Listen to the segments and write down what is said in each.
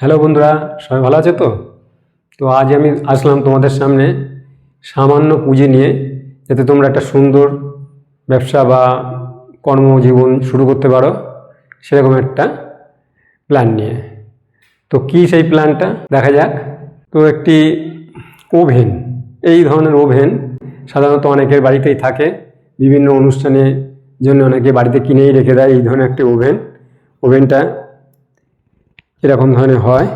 Hello বন্ধুরা, সবাই ভালো আছে তো? আজ আমি আসলাম তোমাদের সামনে সামান্য পুঁজি নিয়ে, যাতে তোমরা একটা সুন্দর ব্যবসা বা কর্মজীবন শুরু করতে পারো, সেরকম একটা প্ল্যান নিয়ে। তো কী সেই প্ল্যানটা দেখা যাক। তো একটি ওভেন, এই ধরনের ওভেন সাধারণত অনেকের বাড়িতেই থাকে, বিভিন্ন অনুষ্ঠানের জন্য অনেকে বাড়িতে কিনেই রেখে দেয় এই ধরনের একটি ওভেনটা এরকম ধরনের হয়।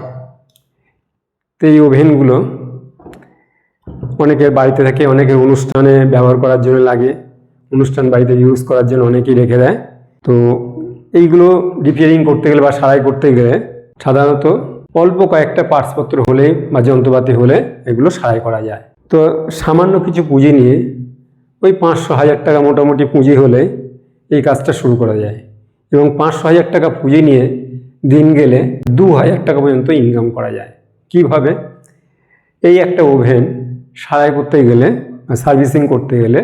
তো এই ওভেনগুলো অনেকের বাড়িতে থাকে, অনেকের অনুষ্ঠানে ব্যবহার করার জন্য লাগে, অনুষ্ঠান বাড়িতে ইউজ করার জন্য অনেকেই রেখে দেয়। তো এইগুলো রিপেয়ারিং করতে গেলে বা সারাই করতে গেলে সাধারণত অল্প কয়েকটা পার্টসপত্র হলেই বা যন্ত্রপাতি হলে এগুলো সারাই করা যায়। তো সামান্য কিছু পুঁজি নিয়ে ওই 500-1000 টাকা মোটামুটি পুঁজি হলে এই কাজটা শুরু করা যায়, এবং 500-1000 টাকা পুঁজি নিয়ে দিন গেলে 2000 টাকা পর্যন্ত ইনকাম করা যায়। কিভাবে? এই একটা ওভেন সারাই করতে গেলে, সার্ভিসিং করতে গেলে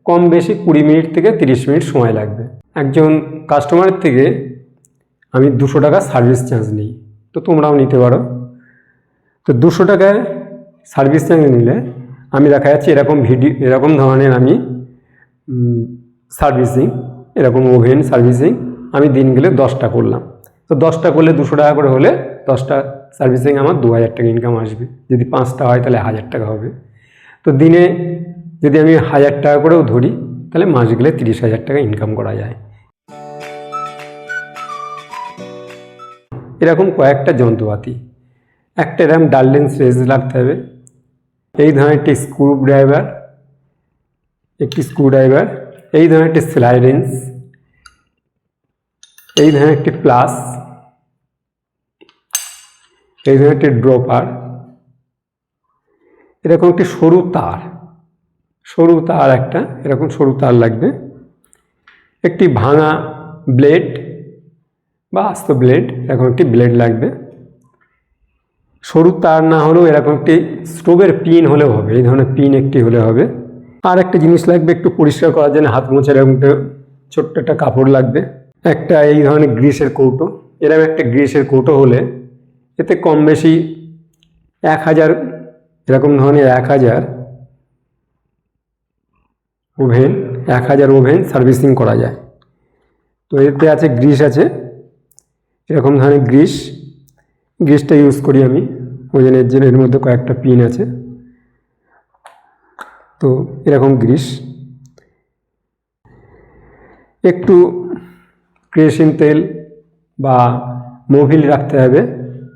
কম বেশি 20 মিনিট থেকে 30 মিনিট সময় লাগবে। একজন কাস্টমারের থেকে আমি 200 টাকা সার্ভিস চার্জ নিই, তো তোমরাও নিতে পারো। তো 200 টাকায় সার্ভিস চার্জ নিলে আমি দেখা যাচ্ছে এরকম ধরনের আমি সার্ভিসিং, এরকম ওভেন সার্ভিসিং আমি দিন গেলে 10টা করলাম। তো 10টা করলে 200 টাকা করে হলে 10টা সার্ভিসিং আমার 2000 টাকা ইনকাম আসবে। যদি 5টা হয় তাহলে 1000 টাকা হবে। তো দিনে যদি আমি 1000 টাকা করেও ধরি তাহলে মাস গেলে 30,000 টাকা ইনকাম করা যায়। এরকম কয়েকটা যন্ত্রপাতি, একটা এরকম ডাললেন্স রেঞ্জ রাখতে হবে, এই ধরনের একটি স্ক্রুড্রাইভার, এই ধরনের একটি সেলাই রেঞ্জ, এই ধরনের একটি প্লাস, এই ধরনের একটি ড্রপার, এরকম একটি সরু তার একটা এরকম সরু তার লাগবে, একটি ভাঙা ব্লেড বা আস্ত ব্লেড, এরকম একটি ব্লেড লাগবে। সরু তার না হলেও এরকম একটি স্টোভের পিন হলেও হবে, এই ধরনের পিন একটি হলে হবে। আর একটা জিনিস লাগবে একটু পরিষ্কার করার জন্য হাত মোছার, এরকম ছোট্ট একটা কাপড় লাগবে। একটা এই ধরনের গ্রিসের কৌটো, এরকম একটা গ্রিসের কৌটো হলে এতে কম বেশি 1000, এরকম ধরনের 1000 ওভেন সার্ভিসিং করা যায়। তো এতে আছে গ্রিস, আছে এরকম ধরনের গ্রিসটা ইউজ করি আমি ওজনের জন্য। এর মধ্যে কয়েকটা পিন আছে। তো এরকম গ্রিস, একটু কেরোসিন তেল বা মোবিল রাখতে হবে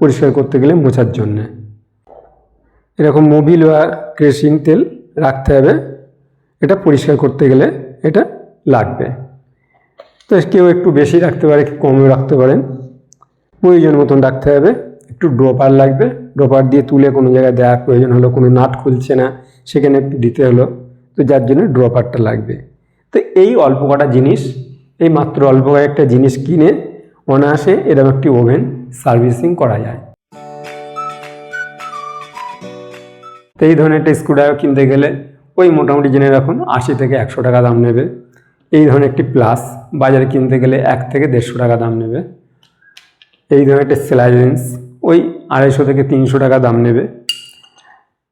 পরিষ্কার করতে গেলে মোছার জন্যে। এরকম মোবিল বা কেরোসিন তেল রাখতে হবে, এটা পরিষ্কার করতে গেলে এটা লাগবে। তো কেউ একটু বেশি রাখতে পারে, কমও রাখতে পারেন, প্রয়োজন মতন রাখতে হবে। একটু ড্রপার লাগবে, ড্রপার দিয়ে তুলে কোনো জায়গায় দেওয়ার প্রয়োজন হলো, কোনো নাট খুলছে না সেখানে একটু দিতে হলো, তো যার জন্য ড্রপারটা লাগবে। তো এই অল্প কটা জিনিস, এই মাত্র অল্প কয়েকটা জিনিস কিনে অনায়াসে এরকম একটি ওভেন সার্ভিসিং করা যায়। তো এই ধরনের একটা স্ক্রুড্রাইভার কিনতে গেলে ওই মোটামুটি জেনে রাখুন 80 থেকে 100 টাকা দাম নেবে। এই ধরনের একটি প্লাস বাজারে কিনতে গেলে 1 থেকে 150 টাকা দাম নেবে। এই ধরনের একটা সেলাই রেঞ্জ ওই 250 থেকে 300 টাকা দাম নেবে।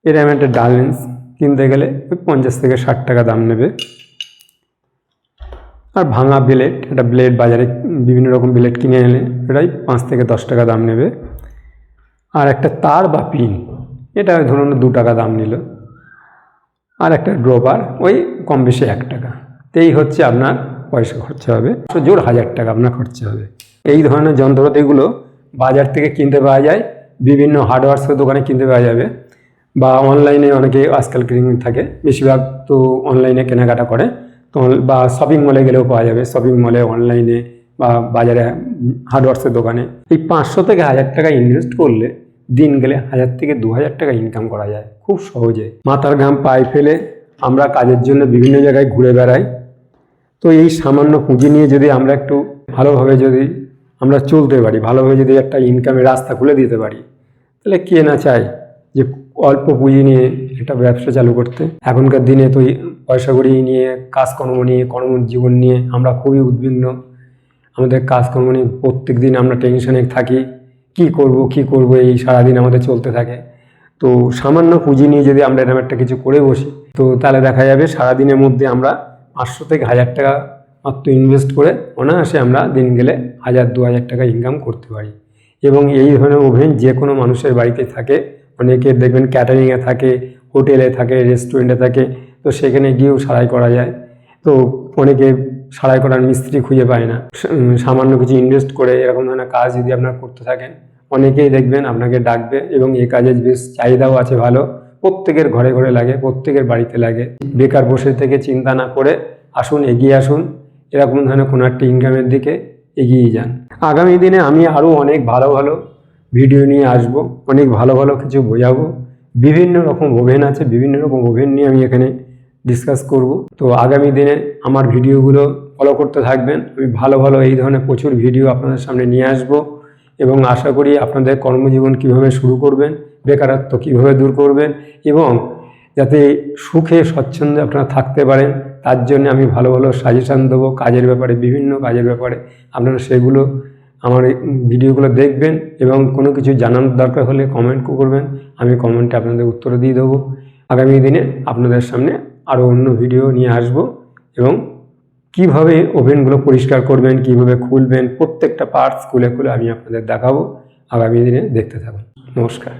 এরকম একটা ডাল রেঞ্জ কিনতে গেলে ওই 50 থেকে 60 টাকা দাম নেবে। আর ভাঙা ব্লেড, একটা ব্লেড বাজারে বিভিন্ন রকম ব্লেড কিনে এলে এটাই 5 থেকে 10 টাকা দাম নেবে। আর একটা তার বা পিন, এটা ধরুন 2 টাকা দাম নিল। আর একটা ড্রপার ওই কম বেশি 1 টাকা। তো এই হচ্ছে আপনার পয়সা খরচা হবে, জোর 1000 টাকা আপনার খরচা হবে। এই ধরনের যন্ত্রপাতিগুলো বাজার থেকে কিনতে পাওয়া যায়, বিভিন্ন হার্ডওয়্যার্সের দোকানে কিনতে পাওয়া যাবে, বা অনলাইনে অনেকে আজকাল কিনে থাকে, বেশিরভাগ তো অনলাইনে কেনাকাটা করে। তো বা শপিং মলে গেলেও পাওয়া যাবে, শপিং মলে, অনলাইনে বা বাজারে হার্ডওয়্যার্সের দোকানে। এই 500 থেকে 1000 টাকা ইনভেস্ট করলে দিন গেলে 1000 থেকে 2000 টাকা ইনকাম করা যায় খুব সহজে। মাথার ঘাম পায়ে ফেলে আমরা কাজের জন্য বিভিন্ন জায়গায় ঘুরে বেড়াই। তো এই সামান্য পুঁজি নিয়ে যদি আমরা একটু ভালোভাবে যদি আমরা চলতে পারি, ভালোভাবে যদি একটা ইনকামের রাস্তা খুলে দিতে পারি, তাহলে কে না চায় যে অল্প পুঁজি নিয়ে একটা ব্যবসা চালু করতে। এখনকার দিনে তো পয়সা কড়ি নিয়ে, কাজকর্ম নিয়ে, কর্মজীবন নিয়ে আমরা খুবই উদ্বিগ্ন। আমাদের কাজকর্ম নিয়ে প্রত্যেক দিন আমরা টেনশনে থাকি, কি করব এই সারাদিন আমাদের চলতে থাকে। তো সামান্য পুঁজি নিয়ে যদি আমরা এরকম একটা কিছু করে বসি, তো তাহলে দেখা যাবে সারাদিনের মধ্যে আমরা 500 থেকে 1000 টাকা মাত্র ইনভেস্ট করে অনায়াসে আমরা দিন গেলে 1000-2000 টাকা ইনকাম করতে পারি। এবং এই ধরনের ওভেন যে কোনো মানুষের বাড়িতে থাকে। অনেকে দেখবেন ক্যাটারিংয়ে থাকে, হোটেলে থাকে, রেস্টুরেন্টে থাকে, তো সেখানে গিয়েও সারাই করা যায়। তো অনেকে সারাই করার মিস্ত্রি খুঁজে পায় না, সামান্য কিছু ইনভেস্ট করে এরকম ধরনের কাজ যদি আপনারা করতে থাকেন, অনেকেই দেখবেন আপনাকে ডাকবে। এবং এই কাজের বেশ চাহিদাও আছে ভালো, প্রত্যেকের ঘরে ঘরে লাগে, প্রত্যেকের বাড়িতে লাগে। বেকার বসে থেকে চিন্তা না করে আসুন, এগিয়ে আসুন, এরকম ধরনের কোনো একটা ইনকামের দিকে এগিয়ে যান। আগামী দিনে আমি আরও অনেক ভালো ভালো ভিডিও নিয়ে আসব, অনেক ভালো ভালো কিছু বোঝাবো। বিভিন্ন রকম ওভেন আছে, বিভিন্ন রকম ওভেন নিয়ে আমি এখানে ডিসকাস করব। তো আগামী দিনে আমার ভিডিওগুলো ফলো করতে থাকবেন। আমি ভালো ভালো এই ধরনের প্রচুর ভিডিও আপনাদের সামনে নিয়ে আসব এবং আশা করি আপনাদের কর্মজীবন কীভাবে শুরু করবেন, বেকারত্ব কীভাবে দূর করবেন এবং যাতে সুখে স্বচ্ছন্দে আপনারা থাকতে পারেন, তার জন্য আমি ভালো ভালো সাজেশান দেবো কাজের ব্যাপারে, বিভিন্ন কাজের ব্যাপারে। আপনারা সেগুলো আমার এই ভিডিওগুলো দেখবেন এবং কোনো কিছু জানানোর দরকার হলে কমেন্ট করবেন, আমি কমেন্টে আপনাদের উত্তর দিয়ে দেবো। আগামী দিনে আপনাদের সামনে আরও অন্য ভিডিও নিয়ে আসব এবং কিভাবে ওভেনগুলো পরিষ্কার করবেন, কিভাবে খুলবেন, প্রত্যেকটা পার্টস খুলে খুলে আমি আপনাদের দেখাবো। আগামী দিনে দেখতে থাকুন। নমস্কার।